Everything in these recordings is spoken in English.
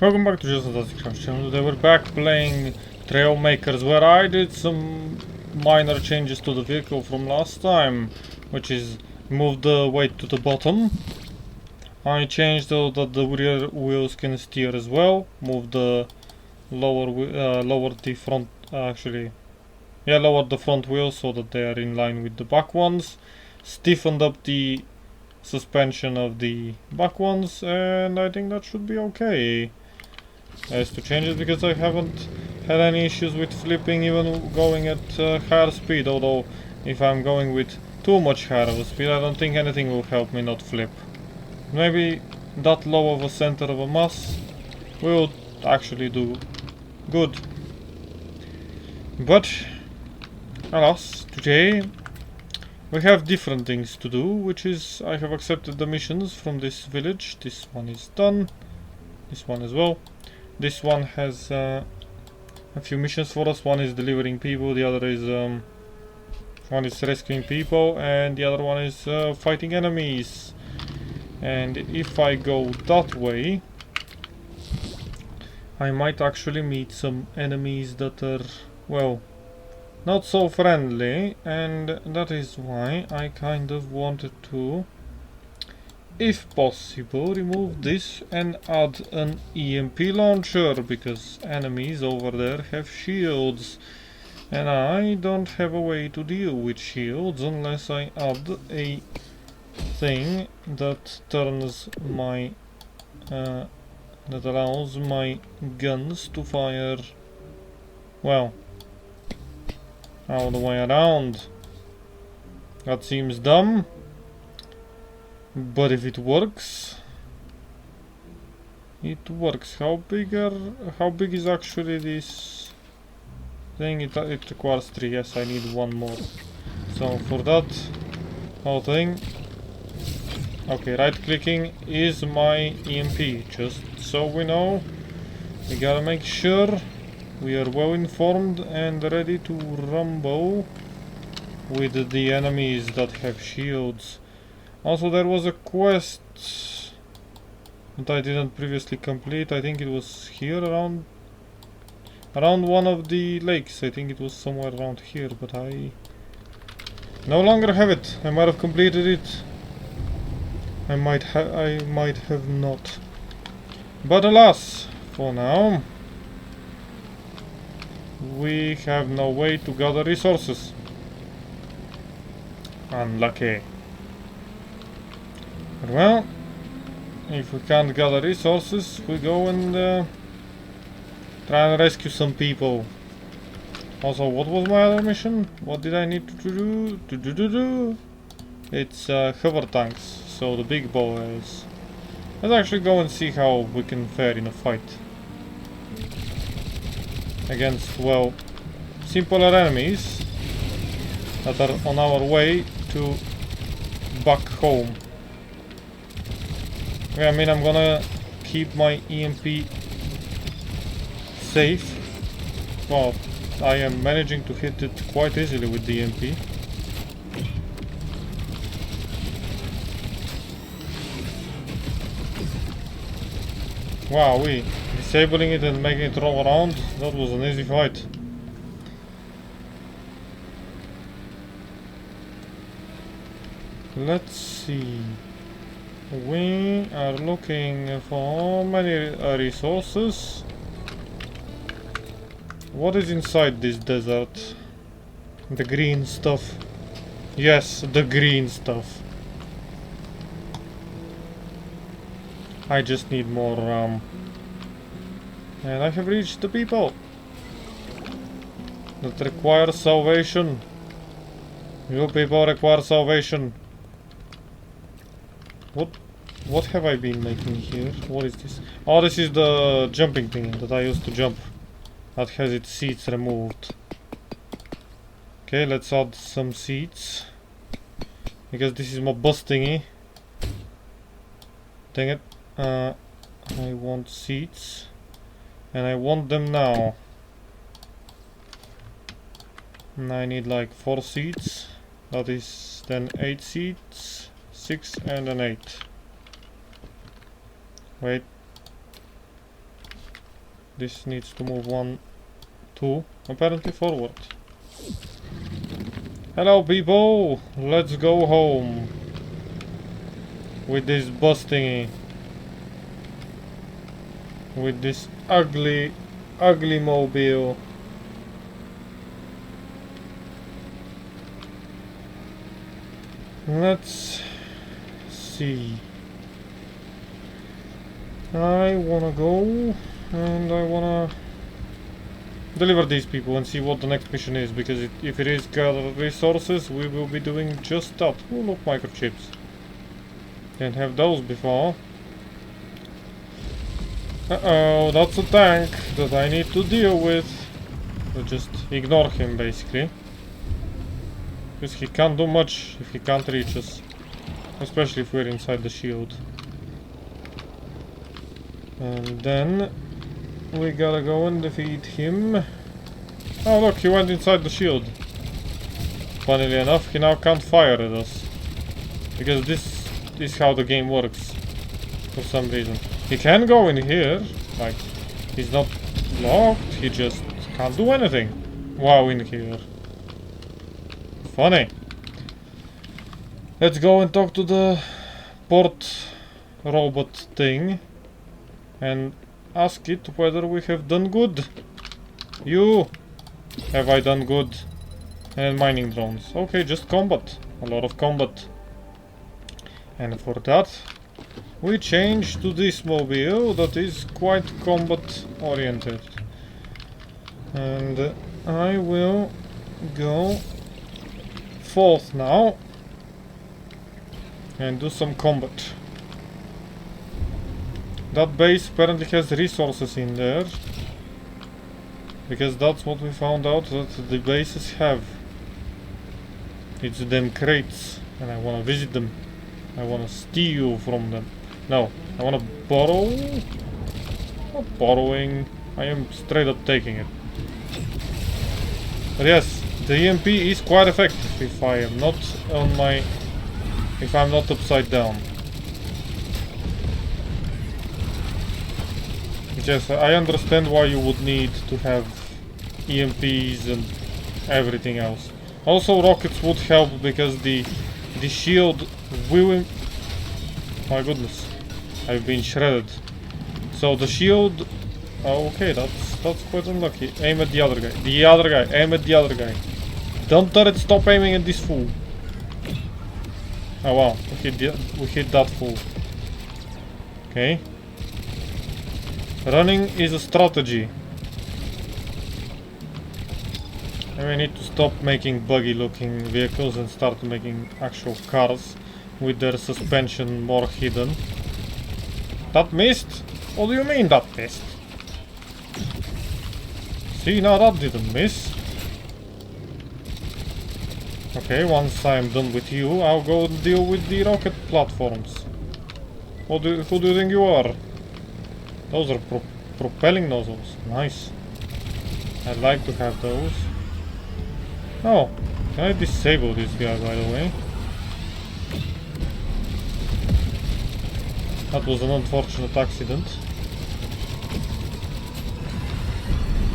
Welcome back to Just Fantastic Craft channel. Today we're back playing Trailmakers, where I did some minor changes to the vehicle from last time, which is moved the weight to the bottom. I changed so that the rear wheels can steer as well. Moved the lowered the front lowered the front wheels so that they are in line with the back ones. Stiffened up the suspension of the back ones, and I think that should be okay. As to changes, because I haven't had any issues with flipping even going at higher speed, although if I'm going with too much higher of a speed I don't think anything will help me not flip. Maybe that low of a center of a mass will actually do good. But alas, today we have different things to do, which is I have accepted the missions from this village. This one is done, this one as well. This one has a few missions for us. One is delivering people, the other is one is rescuing people, and the other one is fighting enemies. And if I go that way, I might actually meet some enemies that are, well, not so friendly, and that is why I kind of wanted to, if possible, remove this and add an EMP launcher, because enemies over there have shields and I don't have a way to deal with shields unless I add a thing that turns my that allows my guns to fire, well, all the way around. That seems dumb, but if it works, it works. How big is actually this thing? It requires 3. Yes, I need 1 more. So for that whole thing, okay, right clicking is my EMP, just so we know. We gotta make sure we are well informed and ready to rumble with the enemies that have shields. Also, there was a quest that I didn't previously complete. I think it was here around one of the lakes. I think it was somewhere around here, but I no longer have it. I might have completed it. I might have not. But alas, for now, we have no way to gather resources. Unlucky. Well, if we can't gather resources, we go and try and rescue some people. Also, what was my other mission? What did I need to do? It's hover tanks, so the big boys. Let's actually go and see how we can fare in a fight against, well, simpler enemies that are on our way to back home. Yeah, I mean, I'm gonna keep my EMP safe. Well, I am managing to hit it quite easily with the EMP. Wow, disabling it and making it roll around, that was an easy fight. Let's see. We are looking for many resources. What is inside this desert? The green stuff. Yes, the green stuff. I just need more and I have reached the people that require salvation. You people require salvation. What have I been making here? What is this? Oh, this is the jumping thing that I used to jump. That has its seats removed. Okay, let's add some seats, because this is my bus thingy. Dang it. I want seats, and I want them now. And I need like 4 seats. That is then 8 seats. 6 and an 8. Wait. This needs to move 1, 2, apparently forward. Hello people, let's go home with this bus thingy. With this ugly mobile. Let's see. I wanna go and I wanna deliver these people and see what the next mission is, because if it is gather resources, we will be doing just that. Oh look, microchips. Didn't have those before. Uh-oh, that's a tank that I need to deal with. We'll just ignore him basically. Because he can't do much if he can't reach us. Especially if we're inside the shield. And then we gotta go and defeat him. Oh look, he went inside the shield. Funnily enough, he now can't fire at us. Because this is how the game works. For some reason. He can go in here. Like, he's not blocked, he just can't do anything. Wow, in here. Funny. Let's go and talk to the port robot thing. And ask it whether we have done good. You! Have I done good? And mining drones. Okay, just combat. A lot of combat. And for that, we change to this mobile that is quite combat oriented. And I will go forth now and do some combat. That base apparently has resources in there, because that's what we found out that the bases have. It's them crates, and I wanna visit them. I wanna steal from them. No, I wanna borrow. Not borrowing. I am straight up taking it. But yes, the EMP is quite effective if I am not on my... if I'm not upside down. Yes, I understand why you would need to have EMPs and everything else. Also, rockets would help because the shield will... my goodness, I've been shredded. So the shield... oh, okay, that's quite unlucky. Aim at the other guy. The other guy. Aim at the other guy. Don't turret, stop aiming at this fool. Oh wow, we hit that fool. Okay. Running is a strategy. And we need to stop making buggy looking vehicles and start making actual cars with their suspension more hidden. That missed? What do you mean that missed? See, now that didn't miss. Okay, once I'm done with you, I'll go and deal with the rocket platforms. Who do you think you are? Those are propelling nozzles. Nice. I'd like to have those. Oh, can I disable this guy, by the way? That was an unfortunate accident.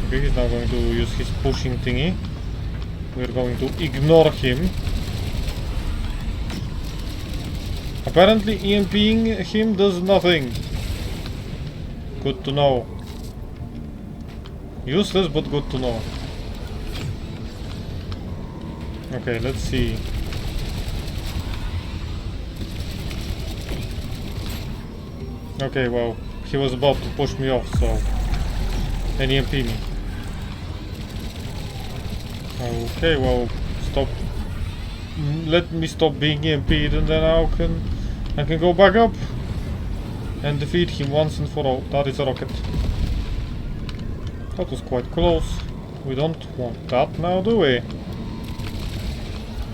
Okay, he's now going to use his pushing thingy. We're going to ignore him. Apparently EMPing him does nothing. Good to know. Useless, but good to know. Okay, let's see. Okay, well, he was about to push me off, so... and EMP me. Okay, well, stop. Let me stop being EMP'd and then I can go back up and defeat him once and for all. That is a rocket. That was quite close. We don't want that now, do we?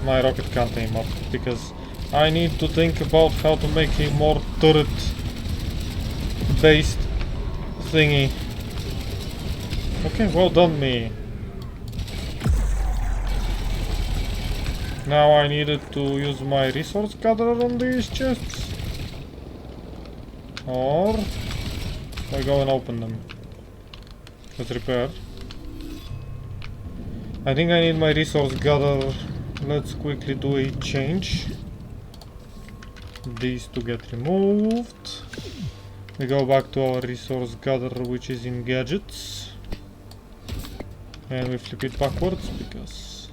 My rocket can't aim up because I need to think about how to make a more turret based thingy. Okay, well done me. Now I needed to use my resource gatherer on these chests. Or I go and open them. Let's repair. I think I need my resource gather. Let's quickly do a change. These to get removed. We go back to our resource gather, which is in gadgets. And we flip it backwards because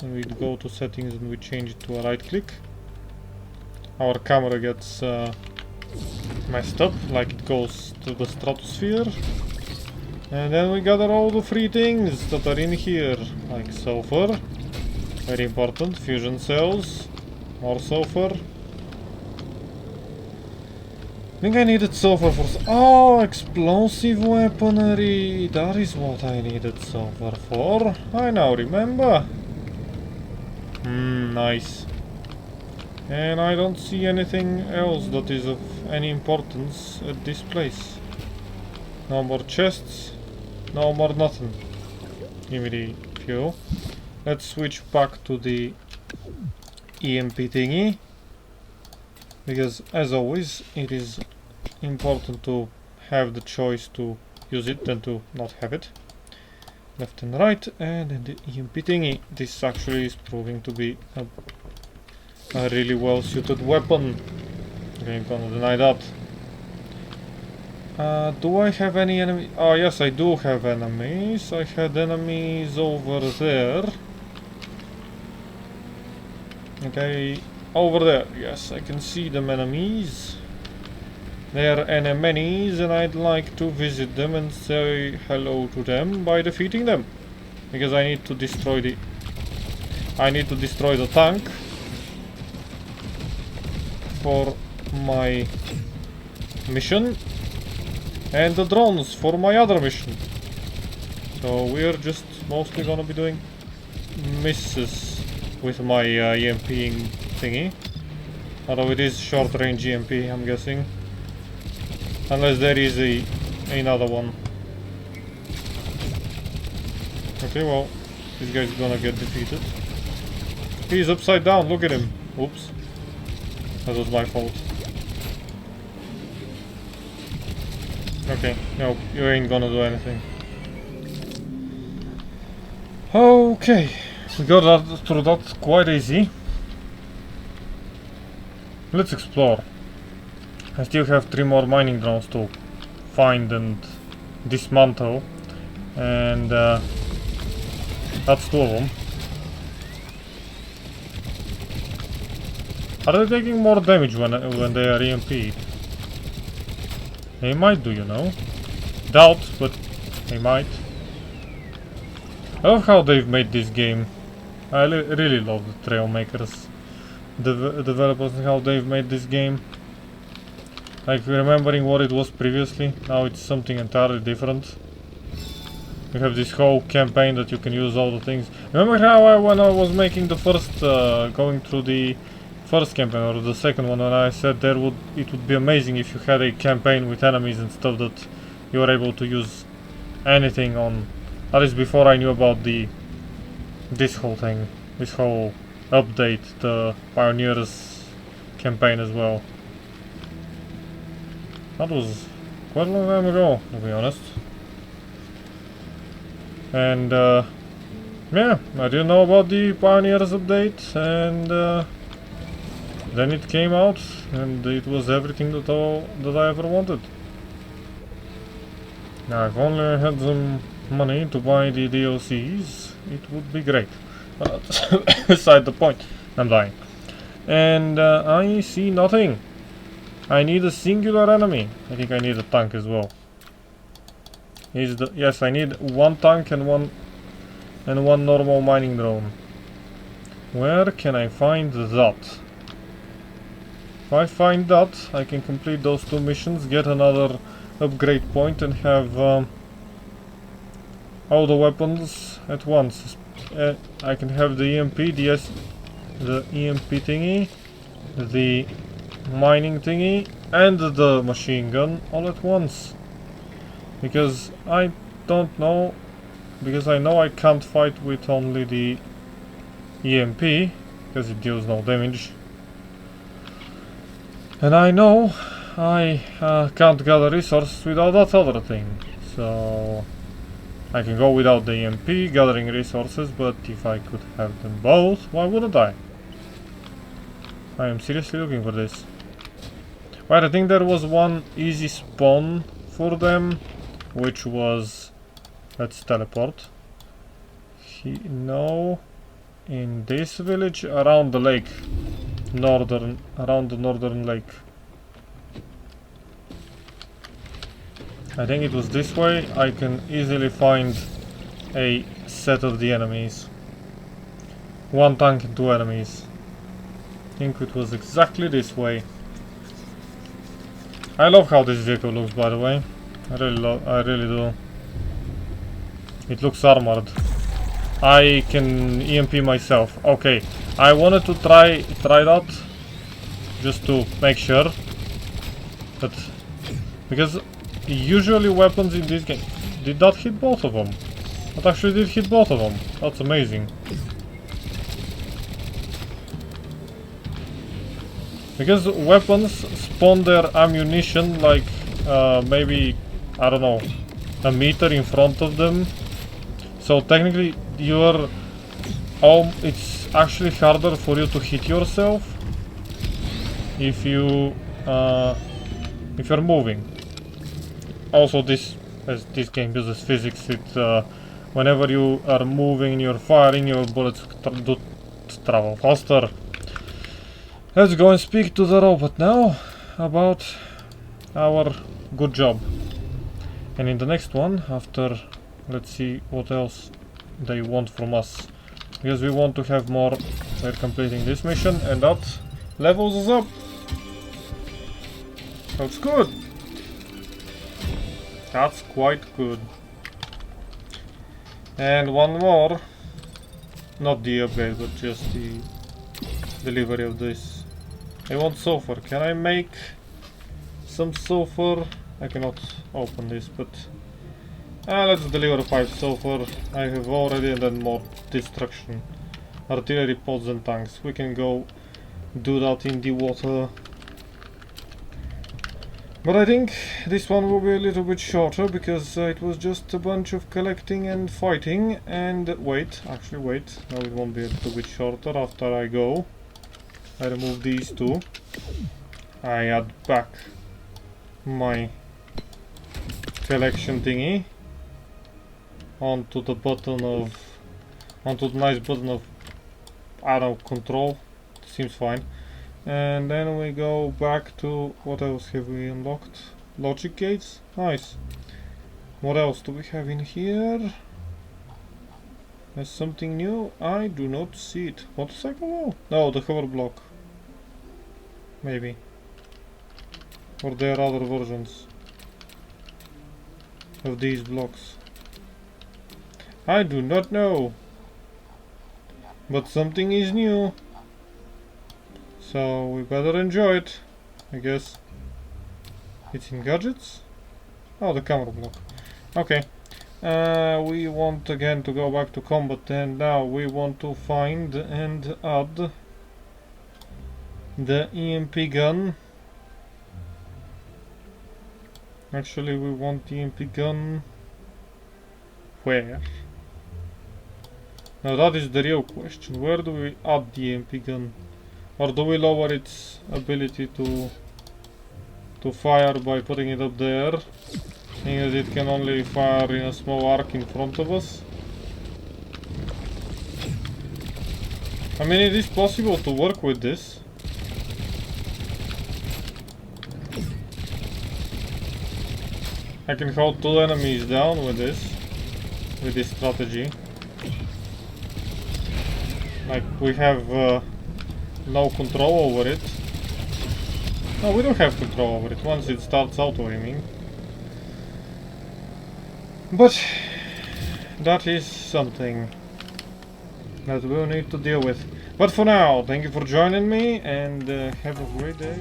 when we go to settings and we change it to a right click, our camera gets messed up, like it goes to the stratosphere. And then we gather all the free things that are in here, like sulfur, very important, fusion cells, more sulfur. I think I needed sulfur for... Oh, explosive weaponry! That is what I needed sulfur for. I now remember. Nice. And I don't see anything else that is of any importance at this place. No more chests. No more nothing. Give me the fuel. Let's switch back to the EMP thingy. Because, as always, it is important to have the choice to use it than to not have it. Left and right, and then the EMP thingy. This actually is proving to be a really well suited weapon. I ain't gonna deny that. Do I have any enemies? Oh yes, I do have enemies. I had enemies over there. Okay, over there. Yes, I can see them enemies. They're enemies, and I'd like to visit them and say hello to them by defeating them. Because I need to destroy the... tank for my mission, and the drones for my other mission. So we're just mostly gonna be doing misses with my EMPing thingy. Although it is short range EMP, I'm guessing. Unless there is another one. Okay, well, this guy's gonna get defeated. He's upside down, look at him. Oops. That was my fault. Okay, no, you ain't gonna do anything. Okay, we got through that quite easy. Let's explore. I still have 3 more mining drones to find and dismantle, and that's 2 of them. Are they taking more damage when they are EMP'd? They might do, you know. Doubt, but they might. I love how they've made this game. I really love the Trailmakers developers and how they've made this game. Like, remembering what it was previously, now it's something entirely different. You have this whole campaign that you can use all the things. Remember how when I was making the first, going through the first campaign or the second one, when I said it would be amazing if you had a campaign with enemies and stuff that you were able to use anything on. That is before I knew about this whole thing, this whole update, the Pioneers campaign as well. That was quite a long time ago, to be honest. And yeah, I didn't know about the Pioneers update, and then it came out, and it was everything that I ever wanted. Now, if only I had some money to buy the DLCs, it would be great. But beside the point, I'm dying. And I see nothing. I need a singular enemy. I think I need a tank as well. Yes, I need 1 tank and one normal mining drone. Where can I find that? If I find that, I can complete those 2 missions, get another upgrade point, and have all the weapons at once. I can have the EMP, the EMP thingy, the mining thingy, and the machine gun all at once. Because I don't know, because I know I can't fight with only the EMP, because it deals no damage. And I know I can't gather resources without that other thing. So I can go without the EMP, gathering resources, but if I could have them both, why wouldn't I? I am seriously looking for this. Right, I think there was one easy spawn for them, which was... let's teleport. No, in this village, around the lake. Around the northern lake. I think it was this way. I can easily find a set of the enemies. One tank and two enemies. I think it was exactly this way. I love how this vehicle looks, by the way. I really do. It looks armored. I can EMP myself. Okay, I wanted to try that just to make sure, but because usually weapons in this game did that hit both of them. That actually did hit both of them. That's amazing. Because weapons spawn their ammunition like maybe, I don't know, a meter in front of them. So technically you're... it's actually harder for you to hit yourself if you're moving. Also this game uses physics. Whenever you are moving and you're firing, your bullets do travel faster. Let's go and speak to the robot now about our good job. And in the next one, after, let's see what else they want from us. Because we want to have more. We're completing this mission and that levels us up. That's good. That's quite good. And one more. Not the upgrade, but just the delivery of this. I want sulfur. Can I make some sulfur? I cannot open this, but let's deliver 5 sulfur. I have already, and then more destruction. Artillery pods and tanks. We can go do that in the water. But I think this one will be a little bit shorter because it was just a bunch of collecting and fighting. And wait, actually wait. Now it won't be a little bit shorter after I go. I remove these two. I add back my collection thingy onto the button of, onto the nice button of, I don't know, control. Seems fine. And then we go back to, what else have we unlocked? Logic gates? Nice. What else do we have in here? There's something new? I do not see it. Motorcycle? No, the hover block. Maybe. Or there are other versions of these blocks. I do not know. But something is new. So we better enjoy it, I guess. It's in gadgets? Oh, the camera block. Okay. We want again to go back to combat, and now we want to find and add the EMP gun. Actually, we want the EMP gun where? Now that is the real question. Where do we add the EMP gun? Or do we lower its ability to fire by putting it up there? Seeing as it can only fire in a small arc in front of us. I mean, it is possible to work with this. I can hold 2 enemies down with this strategy. Like, we have no control over it. No, we don't have control over it once it starts auto-aiming. But that is something that we'll need to deal with. But for now, thank you for joining me and have a great day.